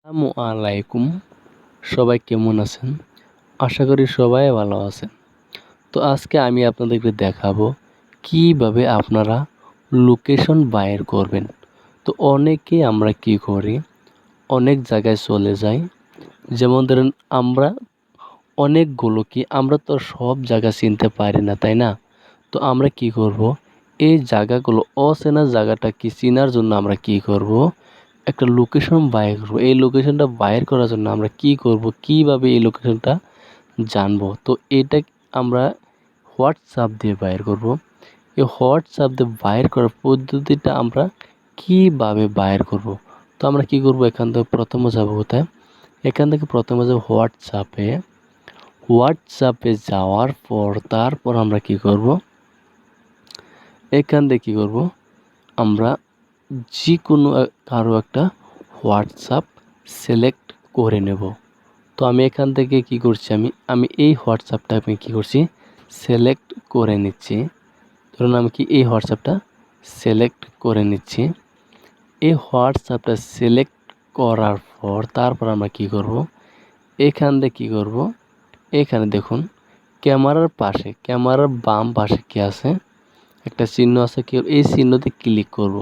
আসসালামু আলাইকুম। সবাই কেমন আছেন? আশা করি সবাই ভালো আছেন। তো আজকে আমি আপনাদেরকে দেখাবো কিভাবে আপনারা লোকেশন বাইর করবেন। তো অনেকেই আমরা কি করি, অনেক জায়গায় চলে যাই। যেমন ধরেন আমরা তো সব জায়গা চিনতে পারি না, তাই না? তো আমরা কি করব, এই জায়গাগুলো অচেনা জায়গাটা কি চেনার জন্য আমরা কি করব, একটা লোকেশন বাইর করব। এই লোকেশনটা বাইর করার জন্য আমরা কি করব, কিভাবে এই লোকেশনটা জানবো, তো এটা আমরা হোয়াটসঅ্যাপ দিয়ে বাইর করব। এই হোয়াটসঅ্যাপ দিয়ে বাইর করার পদ্ধতিটা আমরা কিভাবে বাইর করব, তো আমরা কি করব, এখান থেকে প্রথমে যাব কোথায়, এখান থেকে প্রথমে যাব হোয়াটসঅ্যাপে যাওয়ার পর তারপর আমরা কি করব, এখান থেকে কি করব, আমরা যে কোনো কারো একটা হোয়াটসঅ্যাপ সিলেক্ট করে নেব। তো আমি এখান থেকে কি করছি, আমি এই হোয়াটসঅ্যাপটা আমি কি করছি, সিলেক্ট করে নিচ্ছি। ধরুন আমি কি এই হোয়াটসঅ্যাপটা সিলেক্ট করে নিচ্ছি। এই হোয়াটসঅ্যাপটা সিলেক্ট করার পর তারপর আমরা কি করব, এখান থেকে কি করব, এখানে দেখুন ক্যামেরার বাম পাশে কি আছে, একটা চিহ্ন আছে, কি এই চিহ্নতে ক্লিক করব।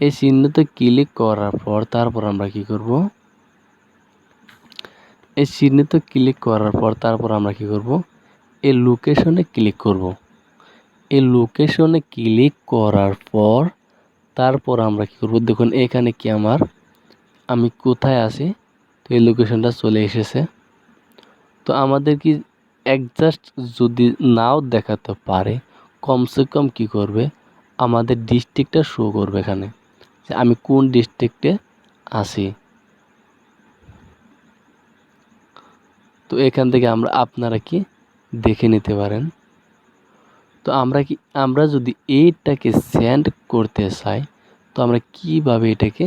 এই চিহ্নতে ক্লিক করার পর তারপর আমরা কি করব, এই চিহ্নতে ক্লিক করার পর তারপর আমরা কি করব, এই লোকেশনে ক্লিক করব। এই লোকেশনে ক্লিক করার পর তারপর আমরা কি করব, দেখুন এখানে কি আমি কোথায় আছি, তো এই লোকেশনটা চলে এসেছে। তো আমাদের কি অ্যাডজাস্ট যদি নাও দেখাতে পারে, কমসে কম কি করবে, আমাদের ডিস্ট্রিক্টটা শো করবে এখানে যে আমি কোন ডিস্ট্রিক্টে আছি। তো এখান থেকে আপনারা কি দেখে নিতে পারেন। তো আমরা যদি এইটাকে সেন্ড করতে চাই, তো আমরা কিভাবে এটাকে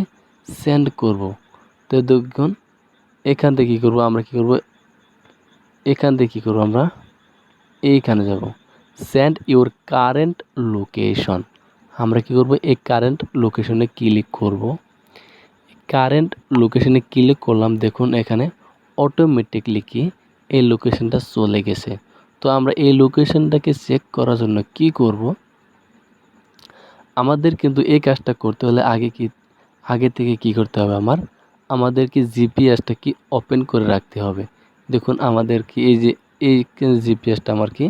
সেন্ড করব, তো দেখুন এখান থেকে কি করব, আমরা এইখানে যাব, সেন্ড ইউর কারেন্ট লোকেশন। আমরা কি করব, এই কারেন্ট লোকেশনে ক্লিক করব। কারেন্ট লোকেশনে ক্লিক করলাম, দেখুন এখানে অটোমেটিকলি কি এই লোকেশনটা চলে গেছে। তো আমরা এই লোকেশনটাকে চেক করার জন্য কি করব, আমাদের কিন্তু এই কাজটা করতে হলে আগে থেকে কি করতে হবে, আমাদেরকে জিপিএসটা কি ওপেন করে রাখতে হবে। দেখুন আমাদের কি এই জিপিএসটা আমার কি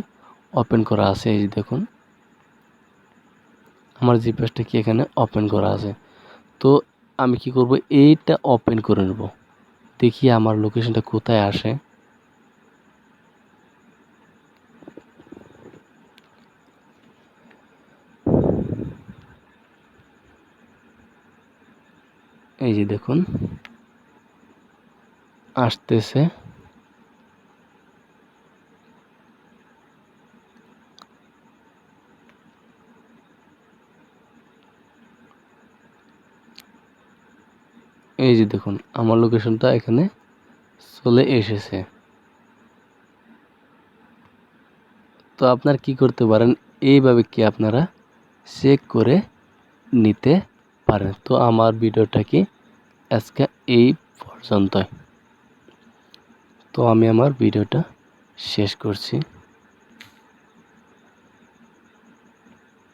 ওপেন করা আছে, এই যে দেখুন আমার জিপিএসটা কি এখানে ওপেন করা আছে। তো আমি কি করব, এইটা ওপেন করে নেব, দেখি আমার লোকেশনটা কোথায় আসে। এই যে দেখুন আসতেছে। এই যে দেখুন আমার লোকেশনটা এখানে চলে এসেছে। তো আপনার কি করতে পারেন, এইভাবে কি আপনারা চেক করে নিতে পারেন। তো আমার ভিডিওটা কি আজকে এই পর্যন্তই। তো আমি আমার ভিডিওটা শেষ করছি।